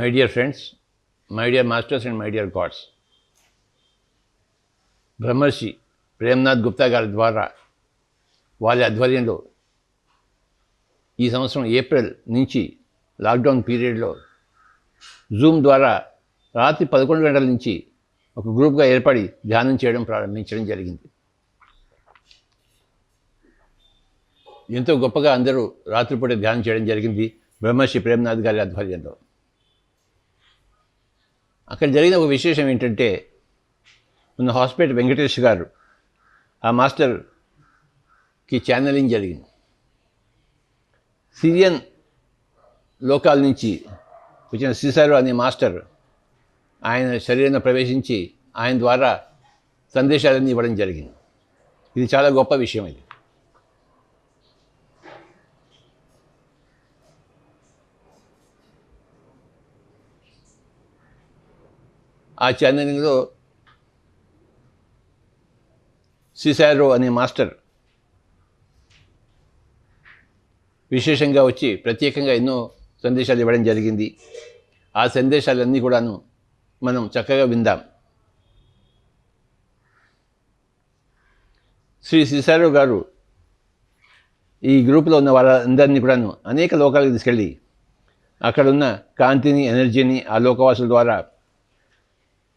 My dear friends, my dear masters and my dear gods, బ్రహ్మర్షి ప్రేమ్నాథ్ గుప్తా గారి ద్వారా వారి ఆధ్వర్యంలో ఈ సంవత్సరం ఏప్రిల్ నుంచి లాక్డౌన్ పీరియడ్లో జూమ్ ద్వారా రాత్రి 11 గంటల నుంచి ఒక గ్రూప్గా ఏర్పడి ధ్యానం చేయడం ప్రారంభించడం జరిగింది. ఎంతో గొప్పగా అందరూ రాత్రిపూట ధ్యానం చేయడం జరిగింది బ్రహ్మర్షి ప్రేమ్నాథ్ గారి ఆధ్వర్యంలో. అక్కడ జరిగిన ఒక విశేషం ఏంటంటే, మన హాస్పిటల్ వెంకటేష్ గారు ఆ మాస్టర్కి ఛానలింగ్ జరిగింది. సిరియన్ లోకాల నుంచి వచ్చిన సిసారో అనే మాస్టర్ ఆయన శరీరంలో ప్రవేశించి ఆయన ద్వారా సందేశాలన్నీ ఇవ్వడం జరిగింది. ఇది చాలా గొప్ప విషయం. ఇది ఆ ఛానలింగ్లో సిసారో అనే మాస్టర్ విశేషంగా వచ్చి ప్రత్యేకంగా ఎన్నో సందేశాలు ఇవ్వడం జరిగింది. ఆ సందేశాలన్నీ కూడాను మనం చక్కగా విందాం. శ్రీ సిసారో గారు ఈ గ్రూప్లో ఉన్న వాళ్ళందరినీ కూడాను అనేక లోకాలకు తీసుకెళ్ళి అక్కడున్న కాంతిని, ఎనర్జీని ఆ లోకవాసుల ద్వారా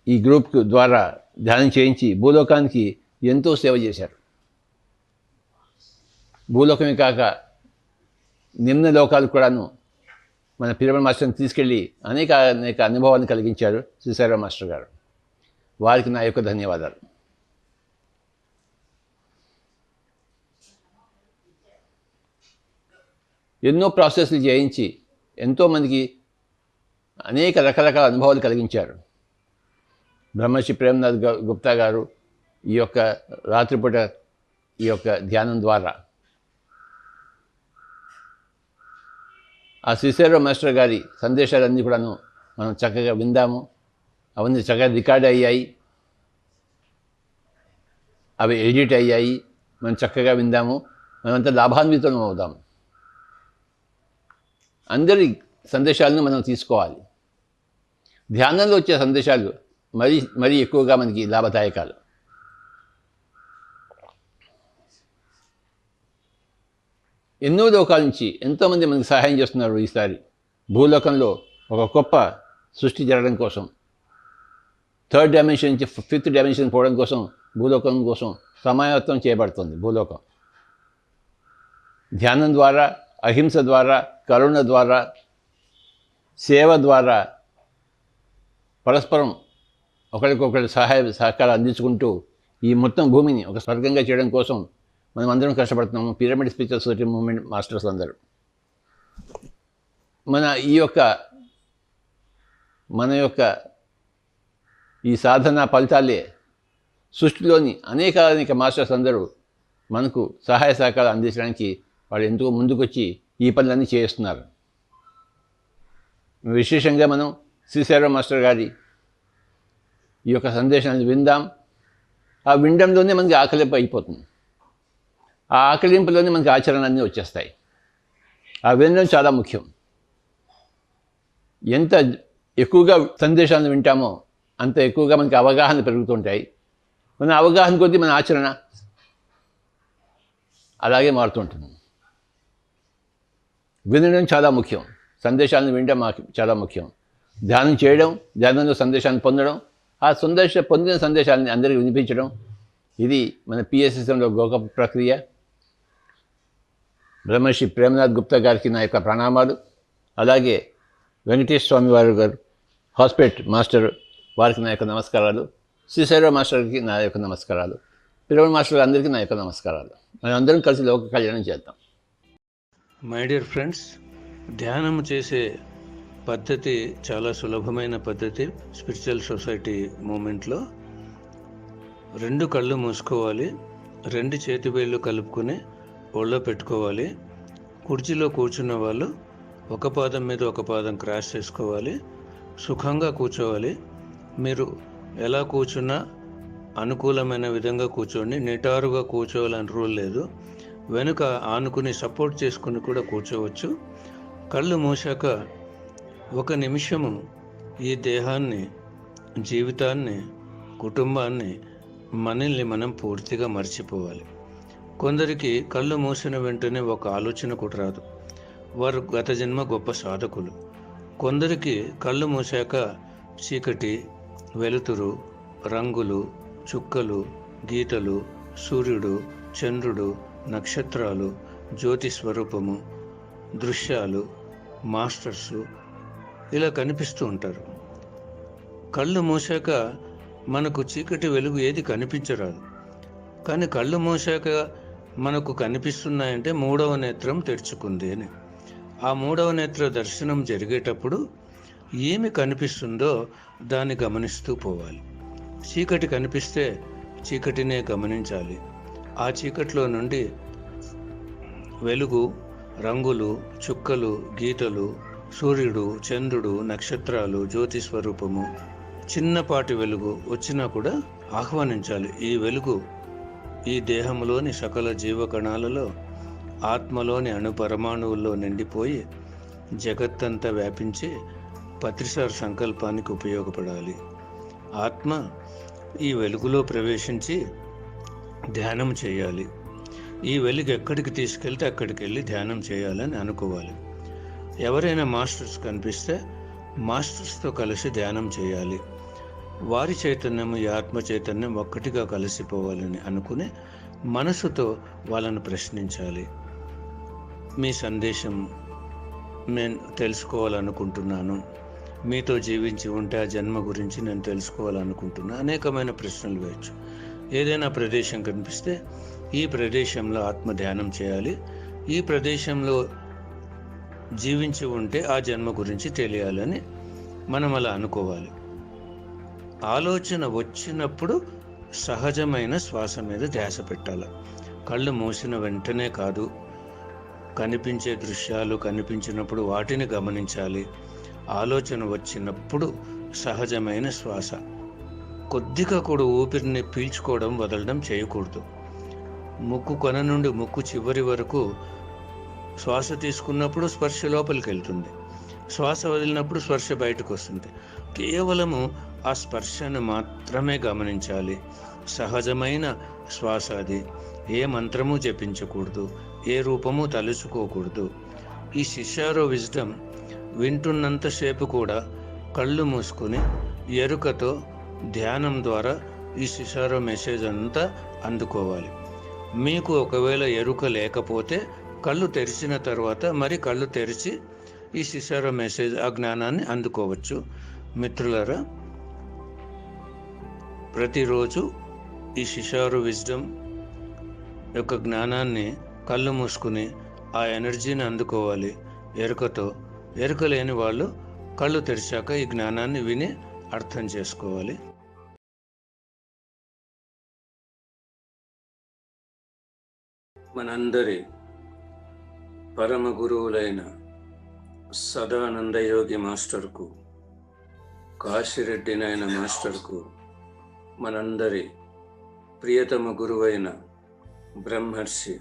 ఈ గ్రూప్ ద్వారా ధ్యానం చేయించి భూలోకానికి ఎంతో సేవ చేశారు. భూలోకమే కాక నిమ్న లోకాలు కూడాను మన పిరమిడ్ మాస్టర్ని తీసుకెళ్ళి అనేక అనుభవాన్ని కలిగించారు సిసారో మాస్టర్ గారు. వారికి నా యొక్క ధన్యవాదాలు. ఎన్నో ప్రాసెస్లు చేయించి ఎంతోమందికి అనేక రకరకాల అనుభవాలు కలిగించారు బ్రహ్మర్షి ప్రేమ్నాథ్ గుప్తా గారు ఈ యొక్క రాత్రిపూట ఈ యొక్క ధ్యానం ద్వారా. ఆ సిసారో మాస్టర్ గారి సందేశాలన్నీ కూడాను మనం చక్కగా విందాము. అవన్నీ చక్కగా రికార్డ్ అయ్యాయి, అవి ఎడిట్ అయ్యాయి. మనం చక్కగా విందాము, మనమంతా లాభాన్వితం అవుదాము. అందరి సందేశాలను మనం తీసుకోవాలి. ధ్యానంలో వచ్చే సందేశాలు మరీ ఎక్కువగా మనకి లాభదాయకాలు. ఎన్నో లోకాల నుంచి ఎంతోమంది మనకి సహాయం చేస్తున్నారు. ఈసారి భూలోకంలో ఒక గొప్ప సృష్టి జరగడం కోసం, 3rd డైమెన్షన్ నుంచి 5th డైమెన్షన్ పోవడం కోసం భూలోకం కోసం సమాయత్తం చేయబడుతుంది. భూలోకం ధ్యానం ద్వారా, అహింస ద్వారా, కరుణ ద్వారా, సేవ ద్వారా పరస్పరం ఒకరికొకరు సహకారం అందించుకుంటూ ఈ మొత్తం భూమిని ఒక స్వర్గంగా చేయడం కోసం మనం అందరం కష్టపడుతున్నాము. Pyramid Spiritual Society Movement masters అందరూ మన యొక్క ఈ సాధన ఫలితాలే సృష్టిలోని అనేక మాస్టర్స్ అందరూ మనకు సహాయ సహకారాలు అందించడానికి వాళ్ళు ఎంతో ముందుకొచ్చి ఈ పనులన్నీ చేస్తున్నారు. విశేషంగా మనం సిసారో మాస్టర్ గారి ఈ యొక్క సందేశాన్ని విందాం. ఆ వినడంలోనే మనకి ఆకలింపు అయిపోతుంది. ఆ ఆకలింపులోనే మనకి ఆచరణలన్నీ వచ్చేస్తాయి. ఆ వినడం చాలా ముఖ్యం. ఎంత ఎక్కువగా సందేశాలను వింటామో అంత ఎక్కువగా మనకి అవగాహన పెరుగుతుంటాయి. మన అవగాహన కొద్దీ మన ఆచరణ అలాగే మారుతుంటుంది. వినడం చాలా ముఖ్యం, సందేశాలను వినడం చాలా ముఖ్యం. ధ్యానం చేయడం, ధ్యానంలో సందేశాన్ని పొందడం, ఆ పొందిన సందేశాలని అందరికీ వినిపించడం, ఇది మన పిఎస్ఎస్ఎంలో గొప్ప ప్రక్రియ. బ్రహ్మర్షి ప్రేమ్నాథ్ గుప్తా గారికి నా యొక్క ప్రణామాలు. అలాగే వెంకటేష్ స్వామి వారు గారు హాస్పిటల్ మాస్టర్ వారికి నా యొక్క నమస్కారాలు. సిసారో మాస్టర్కి నా యొక్క నమస్కారాలు. పిరమిడ్ మాస్టర్ అందరికీ నా యొక్క నమస్కారాలు. మనం అందరం కలిసి లోక కళ్యాణం చేద్దాం. మై డియర్ ఫ్రెండ్స్, ధ్యానం చేసే పద్ధతి చాలా సులభమైన పద్ధతి. స్పిరిచువల్ సొసైటీ మూమెంట్లో 2 కళ్ళు మూసుకోవాలి, 2 చేతి వేళ్ళు కలుపుకొని ఒళ్ళో పెట్టుకోవాలి. కుర్చీలో కూర్చున్న వాళ్ళు ఒక పాదం మీద ఒక పాదం క్రాస్ చేసుకోవాలి. సుఖంగా కూర్చోవాలి. మీరు ఎలా కూర్చున్నా అనుకూలమైన విధంగా కూర్చోండి. నిటారుగా కూర్చోవాలని రూల్ లేదు. వెనుక ఆనుకుని సపోర్ట్ చేసుకుని కూడా కూర్చోవచ్చు. కళ్ళు మూసాక 1 నిమిషము ఈ దేహాన్ని, జీవితాన్ని, కుటుంబాన్ని, మనల్ని మనం పూర్తిగా మర్చిపోవాలి. కొందరికి కళ్ళు మూసిన వెంటనే ఒక ఆలోచన కూడా రాదు. వారు గత జన్మ గొప్ప సాధకులు. కొందరికి కళ్ళు మూసాక చీకటి, వెలుతురు, రంగులు, చుక్కలు, గీతలు, సూర్యుడు, చంద్రుడు, నక్షత్రాలు, జ్యోతి స్వరూపము, దృశ్యాలు, మాస్టర్సు ఇలా కనిపిస్తూ ఉంటారు. కళ్ళు మూసాక మనకు చీకటి, వెలుగు ఏది కనిపించరాదు. కానీ కళ్ళు మూసాక మనకు కనిపిస్తున్నాయంటే మూడవ నేత్రం తెరుచుకుంది అని. ఆ మూడవ నేత్ర దర్శనం జరిగేటప్పుడు ఏమి కనిపిస్తుందో దాన్ని గమనిస్తూ పోవాలి. చీకటి కనిపిస్తే చీకటినే గమనించాలి. ఆ చీకటిలో నుండి వెలుగు, రంగులు, చుక్కలు, గీతలు, సూర్యుడు, చంద్రుడు, నక్షత్రాలు, జ్యోతి స్వరూపము, చిన్నపాటి వెలుగు వచ్చినా కూడా ఆహ్వానించాలి. ఈ వెలుగు ఈ దేహంలోని సకల జీవకణాలలో, ఆత్మలోని అణుపరమాణువుల్లో నిండిపోయి జగత్తంతా వ్యాపించి పత్రిసార్ సంకల్పానికి ఉపయోగపడాలి. ఆత్మ ఈ వెలుగులో ప్రవేశించి ధ్యానం చేయాలి. ఈ వెలుగు ఎక్కడికి తీసుకెళ్తే అక్కడికి వెళ్ళి ధ్యానం చేయాలని అనుకోవాలి. ఎవరైనా మాస్టర్స్ కనిపిస్తే మాస్టర్స్తో కలిసి ధ్యానం చేయాలి. వారి చైతన్యం, ఈ ఆత్మ చైతన్యం ఒక్కటిగా కలిసిపోవాలని అనుకుని మనసుతో వాళ్ళను ప్రశ్నించాలి. మీ సందేశం నేను తెలుసుకోవాలనుకుంటున్నాను, మీతో జీవించి ఉంటే ఆ జన్మ గురించి నేను తెలుసుకోవాలనుకుంటున్నాను. అనేకమైన ప్రశ్నలు వేయచ్చు. ఏదైనా ప్రదేశం కనిపిస్తే ఈ ప్రదేశంలో ఆత్మ ధ్యానం చేయాలి, ఈ ప్రదేశంలో జీవించి ఉంటే ఆ జన్మ గురించి తెలియాలని మనం అలా అనుకోవాలి. ఆలోచన వచ్చినప్పుడు సహజమైన శ్వాస మీద ధ్యాస పెట్టాలి. కళ్ళు మూసిన వెంటనే కాదు, కనిపించే దృశ్యాలు కనిపించినప్పుడు వాటిని గమనించాలి. ఆలోచన వచ్చినప్పుడు సహజమైన శ్వాస, కొద్దిగా కూడా ఊపిరిని పీల్చుకోవడం వదలడం చేయకూడదు. ముక్కు కొన నుండి ముక్కు చివరి వరకు శ్వాస తీసుకున్నప్పుడు స్పర్శ లోపలికి వెళ్తుంది, శ్వాస వదిలినప్పుడు స్పర్శ బయటకు వస్తుంది. కేవలము ఆ స్పర్శను మాత్రమే గమనించాలి. సహజమైన శ్వాస అది. ఏ మంత్రము జపించకూడదు, ఏ రూపము తలుచుకోకూడదు. ఈ శిష్యారో విజ్డమ్ వింటున్నంతసేపు కూడా కళ్ళు మూసుకుని ఎరుకతో ధ్యానం ద్వారా ఈ శిష్యారో మెసేజ్ అంతా అందుకోవాలి. మీకు ఒకవేళ ఎరుక లేకపోతే కళ్ళు తెరిచిన తర్వాత మరి కళ్ళు తెరిచి ఈ శిష్యారో మెసేజ్, ఆ జ్ఞానాన్ని అందుకోవచ్చు. మిత్రులారా, ప్రతిరోజు ఈ శిష్యారో విజ్డమ్ యొక్క జ్ఞానాన్ని కళ్ళు మూసుకుని ఆ ఎనర్జీని అందుకోవాలి ఎరుకతో. ఎరుక లేని వాళ్ళు కళ్ళు తెరిచాక ఈ జ్ఞానాన్ని విని అర్థం చేసుకోవాలి. మనందరి పరమ గురువులైన సదానందయోగి మాస్టర్కు, కాశిరెడ్డి నాయన మాస్టర్కు, మనందరి ప్రియతమ గురువైన బ్రహ్మర్షి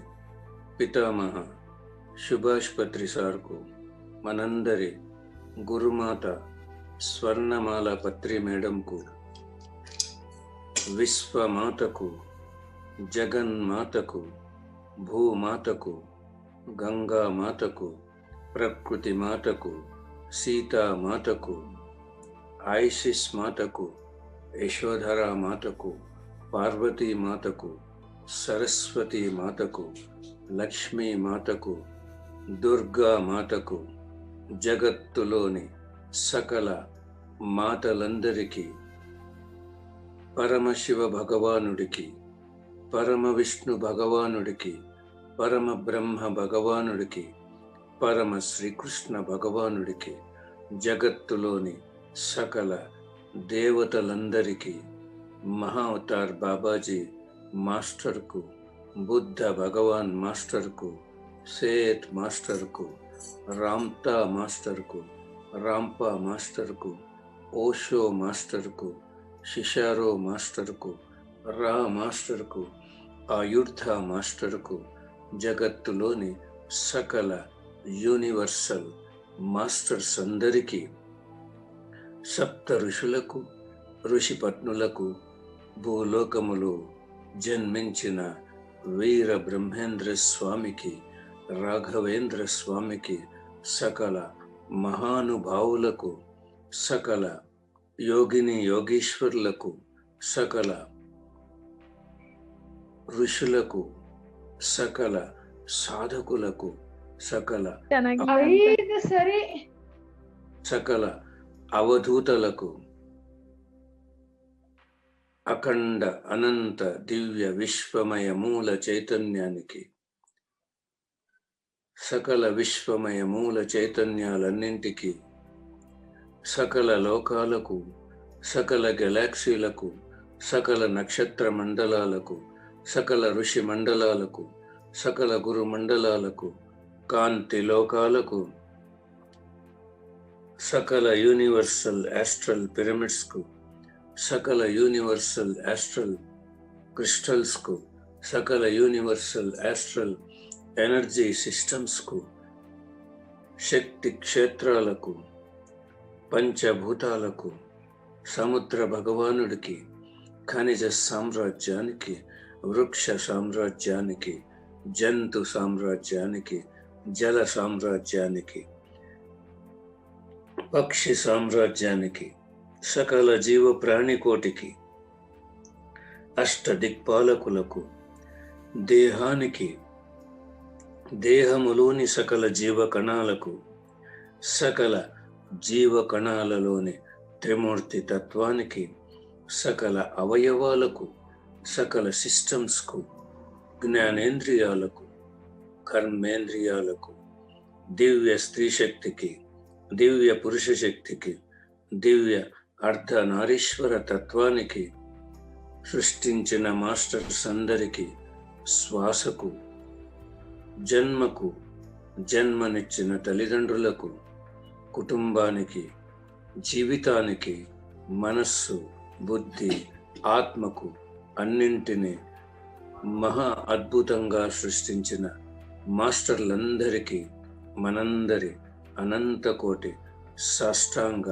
పితామహ సుభాష్ పత్రి సార్కు, మనందరి గురుమాత స్వర్ణమాల పత్రి మేడంకు, విశ్వమాతకు, జగన్మాతకు, భూమాతకు, గంగామాతకు, ప్రకృతి మాతకు, సీతామాతకు, ఐసిస్ మాతకు, యశోధరా మాతకు, పార్వతీ మాతకు, సరస్వతీ మాతకు, లక్ష్మీ మాతకు, దుర్గా మాతకు, జగత్తులోని సకల మాతలందరికీ, పరమశివ భగవానుడికి, పరమ విష్ణు భగవానుడికి, పరమ బ్రహ్మ భగవానుడికి, పరమ శ్రీకృష్ణ భగవానుడికి, జగత్తులోని సకల దేవతలందరికీ, మహావతార్ బాబాజీ మాస్టర్కు, బుద్ధ భగవాన్ మాస్టర్కు, సేత్ మాస్టర్కు, రామ్తా మాస్టర్కు, రాంపా మాస్టర్కు, ఓషో మాస్టర్కు, శిషారో మాస్టర్కు, రా మాస్టర్కు, ఆయుర్ధ మాస్టర్కు, జగత్తులోని సకల యూనివర్సల్ మాస్టర్స్ అందరికీ సప్త ఋషులకు ఋషిపత్నులకు భూలోకములో జన్మించిన వీర బ్రహ్మేంద్ర స్వామికి, రాఘవేంద్ర స్వామికి, సకల మహానుభావులకు, సకల యోగిని యోగీశ్వరులకు, సకల ఋషులకు, సకల సాధకులకు, సకల అవధూతలకు, అఖండ అనంత దివ్య విశ్వమయ మూల చైతన్యానికి, సకల విశ్వమయ మూల చైతన్యాలన్నింటికి, సకల లోకాలకు, సకల గెలాక్సీలకు, సకల నక్షత్ర మండలాలకు, సకల ఋషి మండలాలకు, సకల గురు మండలాలకు, కాంతి లోకాలకు, సకల యూనివర్సల్ ఆస్ట్రల్ పిరమిడ్స్కు, సకల యూనివర్సల్ ఆస్ట్రల్ క్రిస్టల్స్కు, సకల యూనివర్సల్ ఆస్ట్రల్ ఎనర్జీ సిస్టమ్స్కు, శక్తి క్షేత్రాలకు, పంచభూతాలకు, సముద్ర భగవానుడికి, ఖనిజ సామ్రాజ్యానికి, వృక్ష సామ్రాజ్యానికి, జంతు సామ్రాజ్యానికి, జల సామ్రాజ్యానికి, పక్షి సామ్రాజ్యానికి, సకల జీవ ప్రాణికోటికి, అష్ట దిక్పాలకులకు, దేహానికి, దేహములోని సకల జీవ కణాలకు, సకల జీవ కణాలలోని త్రిమూర్తి తత్వానికి, సకల అవయవాలకు, సకల సిస్టమ్స్కు, జ్ఞానేంద్రియాలకు, కర్మేంద్రియాలకు, దివ్య స్త్రీ శక్తికి, దివ్య పురుష శక్తికి, దివ్య అర్ధనారీశ్వర తత్వానికి, సృష్టించిన మాస్టర్స్ అందరికీ, శ్వాసకు, జన్మకు, జన్మనిచ్చిన తల్లిదండ్రులకు, కుటుంబానికి, జీవితానికి, మనస్సు, బుద్ధి, ఆత్మకు, అన్నింటినీ మహా అద్భుతంగా సృష్టించిన మాస్టర్లందరికీ మనందరి అనంత కోటి సాష్టాంగ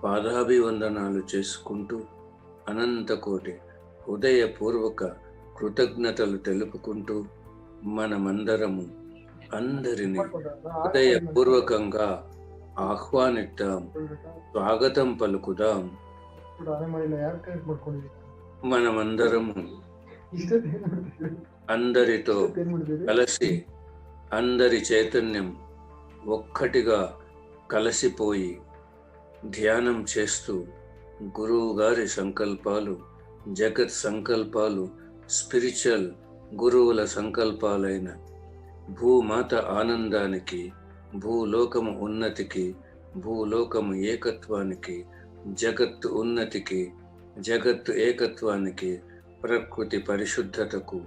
పాదాభివందనాలు చేసుకుంటూ, అనంత కోటి హృదయపూర్వక కృతజ్ఞతలు తెలుపుకుంటూ, మనమందరము అందరినీ హృదయపూర్వకంగా ఆహ్వానిద్దాం, స్వాగతం పలుకుదాం. మనమందరము అందరితో కలిసి, అందరి చైతన్యం ఒక్కటిగా కలిసిపోయి ధ్యానం చేస్తూ, గురువు గారి సంకల్పాలు, జగత్ సంకల్పాలు, స్పిరిచువల్ గురువుల సంకల్పాలైన భూమాత ఆనందానికి, భూలోకము ఉన్నతికి, భూలోకము ఏకత్వానికి, జగత్తు ఉన్నతికి, జగత్తు ఏకత్వానికి, ప్రకృతి పరిశుద్ధతకు,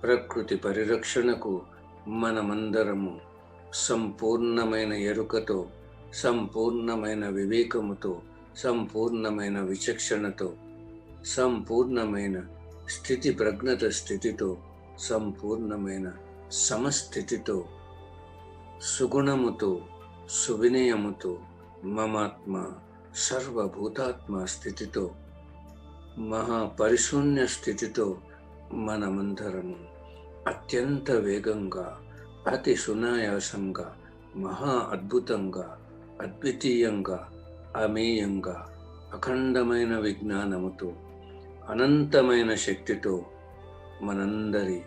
ప్రకృతి పరిరక్షణకు మనమందరము సంపూర్ణమైన ఎరుకతో, సంపూర్ణమైన వివేకముతో, సంపూర్ణమైన విచక్షణతో, సంపూర్ణమైన స్థితి ప్రజ్ఞత స్థితితో, సంపూర్ణమైన సమస్థితితో, సుగుణముతో, సువినయముతో, మమాత్మ సర్వభూతాత్మ స్థితితో, మహాపరిశూన్య స్థితితో మనమందరము అత్యంత వేగంగా, అతి సునాయాసంగా, మహా అద్భుతంగా, అద్వితీయంగా, అమేయంగా, అఖండమైన విజ్ఞానముతో, అనంతమైన శక్తితో మనందరి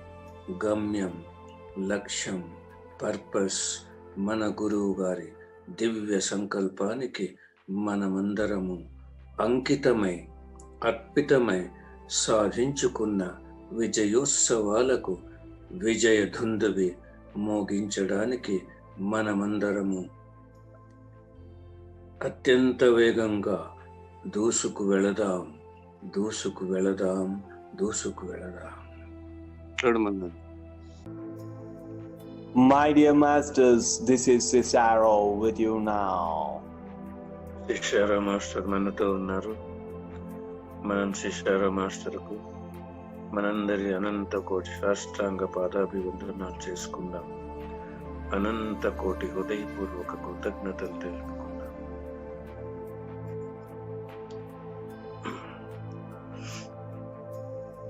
గమ్యం, లక్ష్యం, పర్పస్, మన గురువు గారి దివ్య సంకల్పానికి మనమందరము అంకితమై, అర్పితమై సాధించుకున్న విజయోత్సవాలకు విజయ ధుందువి మోగించడానికి మనమందరము అత్యంత వేగంగా దూసుకు వెళదాం, దూసుకు వెళదాం, దూసుకు వెళదాం. My dear masters, this is Cesaro with you now. శిష్యారా మాస్టర్ మనతో ఉన్నారు. మనం శిష్యారా మాస్టర్కు మనందరి అనంత కోటి సాష్టాంగ పాదాభివందనాలు చేసుకుందాం. అనంత కోటి హృదయపూర్వక కృతజ్ఞతలు తెలుపుకుందాం.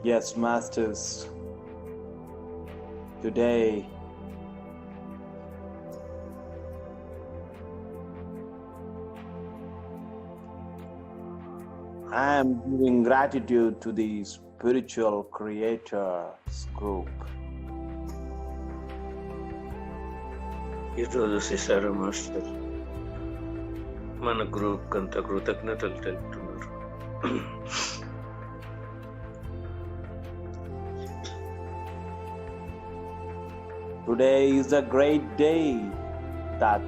Yes, masters. Today, I am giving gratitude to the Spiritual Creators Group. ఈరోజు సిసారా మాస్టర్ మన గ్రూప్ అంతా కృతజ్ఞతలు తెలుపుతున్నారు. Today is a great day that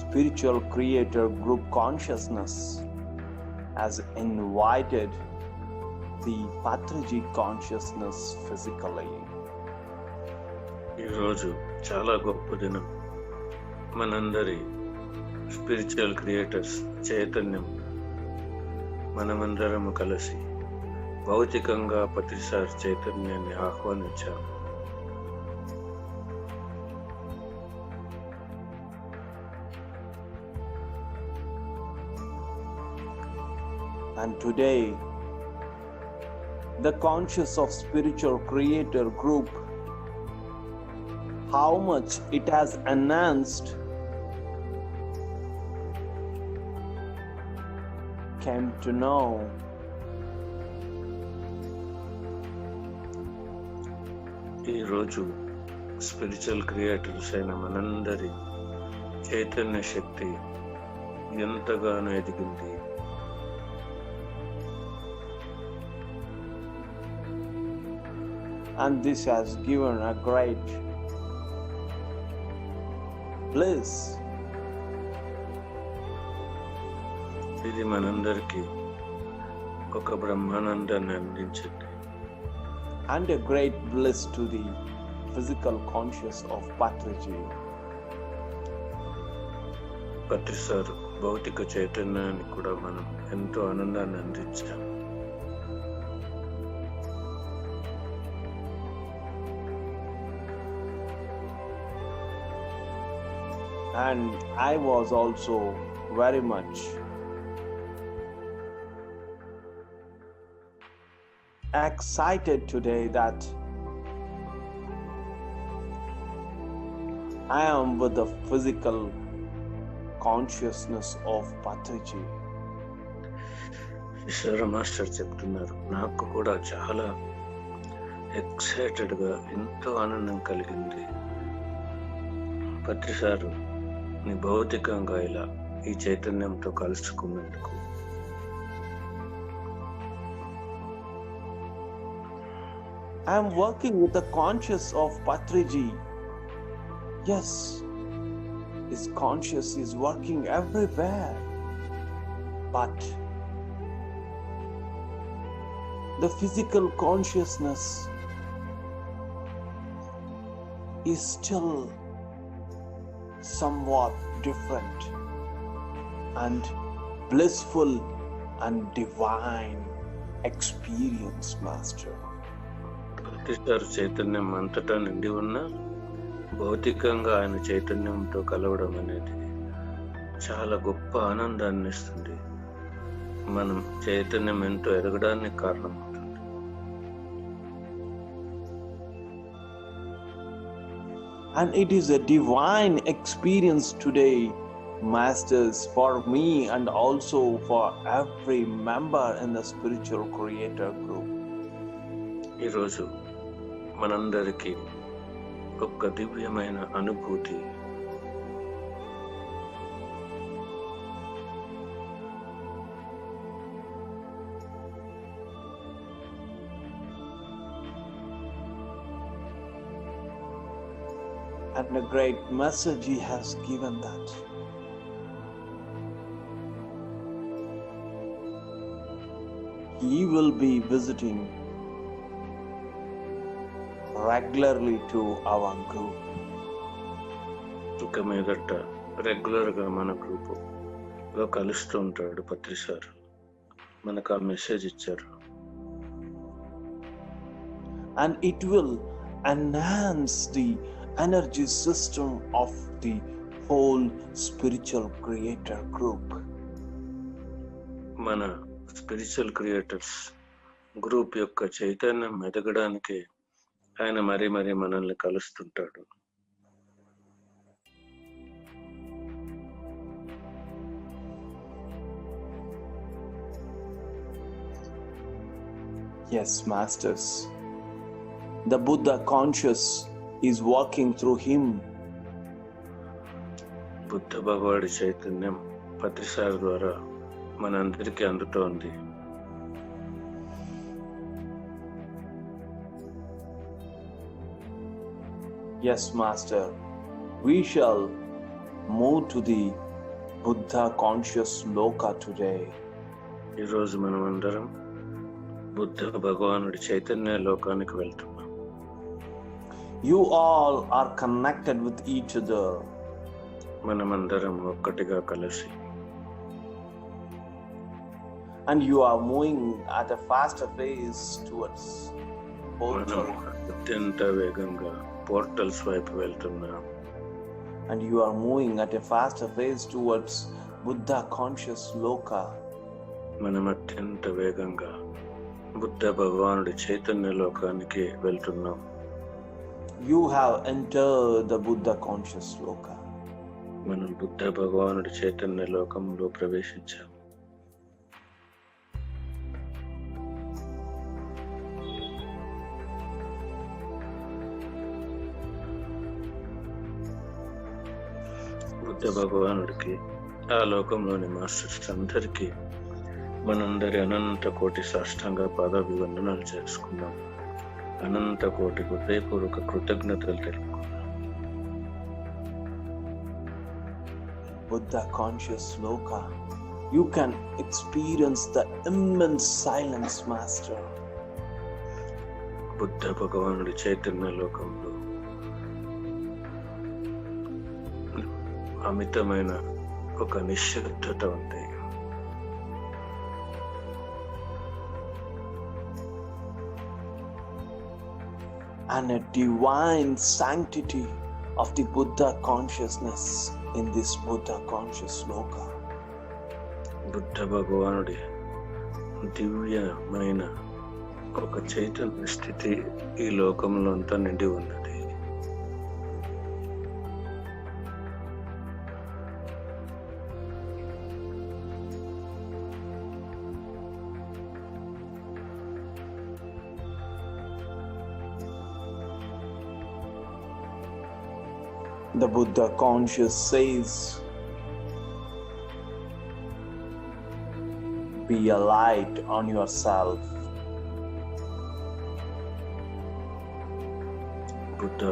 Spiritual Creator Group Consciousness has invited the Patraji consciousness physically. ఈరోజు చాలా గొప్ప దినం. మనందరి స్పిరిచువల్ క్రియేటర్స్ చైతన్యం మనమందరము కలిసి భౌతికంగా పత్రిసార్ చైతన్యాన్ని ఆహ్వానించాము. And today, the conscious of Spiritual Creator Group, how much it has enhanced, came to know ఈరోజు స్పిరిచువల్ క్రియేటర్స్ అయిన మనందరి చైతన్య శక్తి ఎంతగానో ఎదిగింది. and this has given a great bliss. ఇది మనందరికీ ఒక బ్రహ్మానందాన్ని అందించింది. And a great bliss to the physical conscious of Patraji. పత్రిసార్ భౌతిక చైతన్యాన్ని కూడా మనం ఎంతో ఆనందాన్ని అందించాం. And I was also very much excited today that I am with the physical consciousness of Patraji. సిసారా మాస్టర్ చెప్తున్నారు, నాకు కూడా చాలా ఎక్సైటెడ్గా ఎంతో ఆనందం కలిగింది. పత్రిసారు ని భౌతికంగా ఇలా ఈ చైతన్యంతో కలుసుకున్నందుకు. I am working with the conscious of Patraji. Yes, his conscious is working everywhere. But the physical consciousness is still somewhat different and blissful and divine experience, Master. Patri sir చైతన్యం అంతటా నిండి ఉన్న భౌతికంగా ఆయన చైతన్యంతో కలవడం అనేది చాలా గొప్ప ఆనందాన్ని ఇస్తుంది. మనం చైతన్యం ఎంతో ఎదగడానికి కారణమవుతుంది. And it is a divine experience today, Masters, for me and also for every member in the Spiritual Creator Group. ఈరోజు మనందరికీ ఒక దివ్యమైన అనుభూతి. And a great message he has given that he will be visiting regularly to our group. ఇక మీదట రెగ్యులర్గా మన గ్రూపులో కలుస్తూ ఉంటాడు పత్రిసారు. మనకు ఆ మెసేజ్ ఇచ్చారు. And it will enhance the energy system of the whole Spiritual Creator Group. మన స్పిరిచువల్ క్రియేటర్స్ గ్రూప్ యొక్క చైతన్యం ఎదగడానికి ఆయన మరీ మరీ మనల్ని కలుస్తుంటాడు. Yes, masters. The Buddha conscious is walking through him. Buddha భగవాడి చైతన్యం ప్రతిసారి ద్వారా మనందరికీ అందుతోంది. Yes, master. We shall move to the Buddha conscious loka today. ఈరోజు మనం అందరం బుద్ధ భగవానుడి చైతన్య లోకానికి వెళ్తున్నాం. You all are connected with each other. మనమందరం ఒక్కటిగా కలిసి And you are moving at a faster pace towards మనం portal. అత్యంత వేగంగా పోర్టల్స్ వైపు వెళ్తున్నాం. And you are moving at a faster pace towards Buddha conscious loka. మనం అత్యంత వేగంగా బుద్ధ భగవానుడి చైతన్య లోకానికి వెళ్తున్నాం. You have entered the Buddha conscious loka. మనం బుద్ధ భగవానుడి చైతన్య లోకంలో ప్రవేశించాం. బుద్ధ భగవానుడికి ఆ లోకంలోని మాస్టర్స్ అందరికీ మనందరి అనంత కోటి సాష్టాంగ పాదాభివందనాలు చేసుకుందాం. అనంత కోటి హృదయపూర్వక కృతజ్ఞతలు తెలుపుకుందాం. Buddha conscious loka. You can experience the immense silence, master. Buddha భగవానుడి చైతన్య లోకంలో అమితమైన ఒక నిశ్శబ్దత ఉంది. And a divine sanctity of the Buddha consciousness in this Buddha conscious loka. Buddha భగవానుడి దివ్యమైన ఒక చైతన్య స్థితి ఈ లోకంలో అంతా నిండి ఉన్నది. The Buddha conscious says, be a light on yourself. Buddha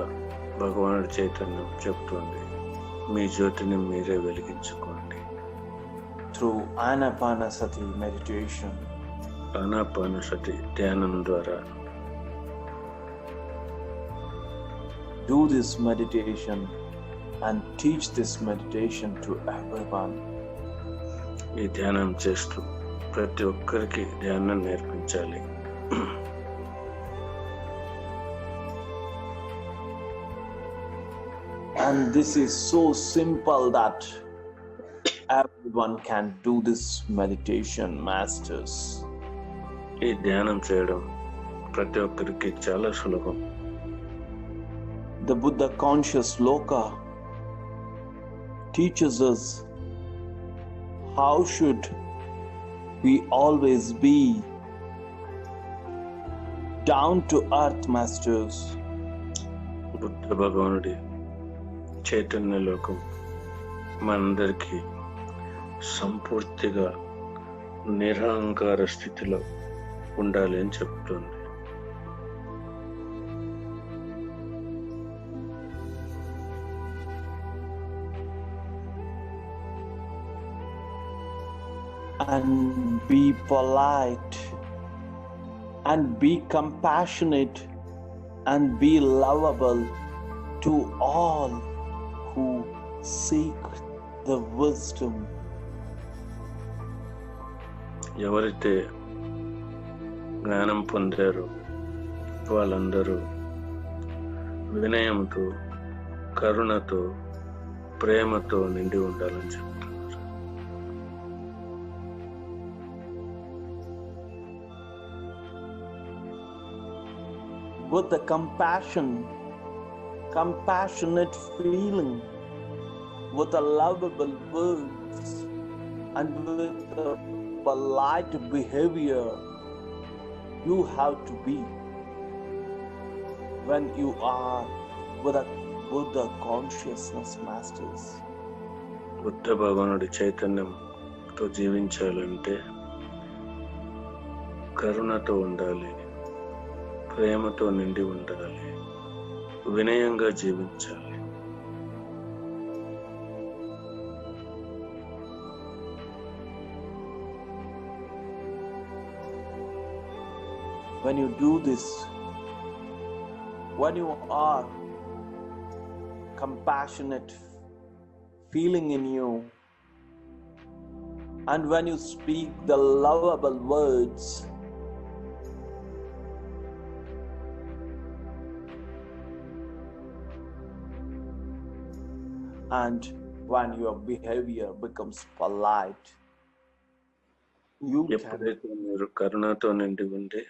భగవానుడి చైతన్యం చెప్తుంది, మీ జ్యోతిని మీరే వెలిగించుకోండి. Through Anapanasati meditation, ఆనాపానసతి ధ్యానం ద్వారా do this meditation and teach this meditation to everyone. ఈ ధ్యానం చేస్తూ ప్రతి ఒక్కరికి ధ్యానం నేర్పించాలి. And this is so simple that everyone can do this meditation, masters. ఈ ధ్యానం చేయడం ప్రతి ఒక్కరికి చాలా సులభం. The Buddha conscious loka teaches us how should we always be down to earth, masters. Buddha భగవానుడి చైతన్య లోకం మనందరికీ సంపూర్తిగా నిరహంకార స్థితిలో ఉండాలి అని చెప్తుంది. And be polite and be compassionate and be lovable to all who seek the wisdom. ఎవరైతే జ్ఞానం పొందారో వాళ్ళందరూ వినయంతో, కరుణతో, ప్రేమతో నిండి ఉండాలని చెప్తున్నారు. with the compassionate feeling, with the lovable words, and with the polite behavior you have to be when you are with a Buddha consciousness, masters. Buddha భగవానుడి చైతన్యంతో జీవించాలంటే కరుణతో ఉండాలి, ప్రేమతో నిండి ఉండాలి, వినయంగా జీవించాలి. When you do this, when you are compassionate feeling in you, and when you speak the lovable words, and when your behavior becomes polite, you can ఎప్పుడైతే మీరు కరుణతో నిండి ఉండి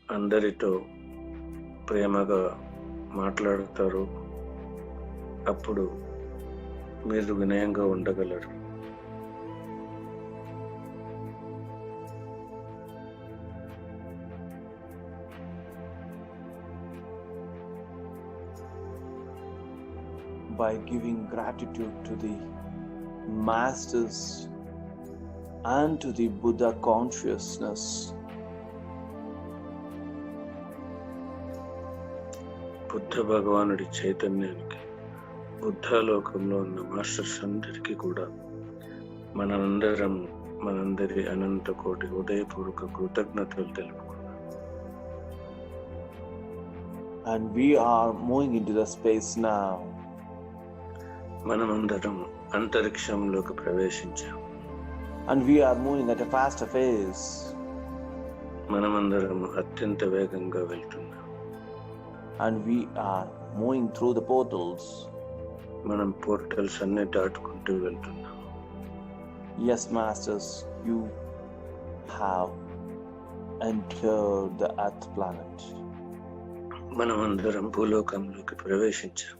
అందరితో ప్రేమగా మాట్లాడతారు, అప్పుడు మీరు వినయంగా ఉండగలరు. by giving gratitude to the masters and to the Buddha consciousness. Buddha భగవానుడి చైతన్యానికి, బుద్ధలోకంలో ఉన్న మాస్టర్స్ అందరికీ కూడా మనందరి అనంత కోటి హృదయపూర్వక కృతజ్ఞతలు తెలుపుకున్నాం. And we are moving into the space now. మనమందరం అంతరిక్షంలోకి ప్రవేశించాం. And we are moving at a faster pace. మనమందరం అత్యంత వేగంగా వెళ్తున్నాం. And we are moving through the portals. మనం పోర్టల్స్ అన్ని దాటుకుంటూ వెళ్తున్నాం. Yes, masters, you have entered the Earth planet. మనమందరం భూలోకంలోకి ప్రవేశించాం.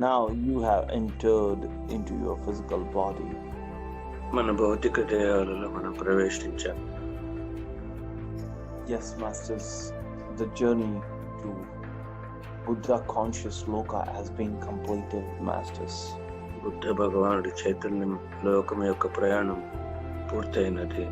Now you have entered into your physical body. మన భౌతిక దేహాలలో మనం ప్రవేశించాం. Yes, masters, the journey to Buddha conscious loka has been completed, masters. Buddha భగవానుడి చైతన్యం లోకం యొక్క ప్రయాణం పూర్తయినది.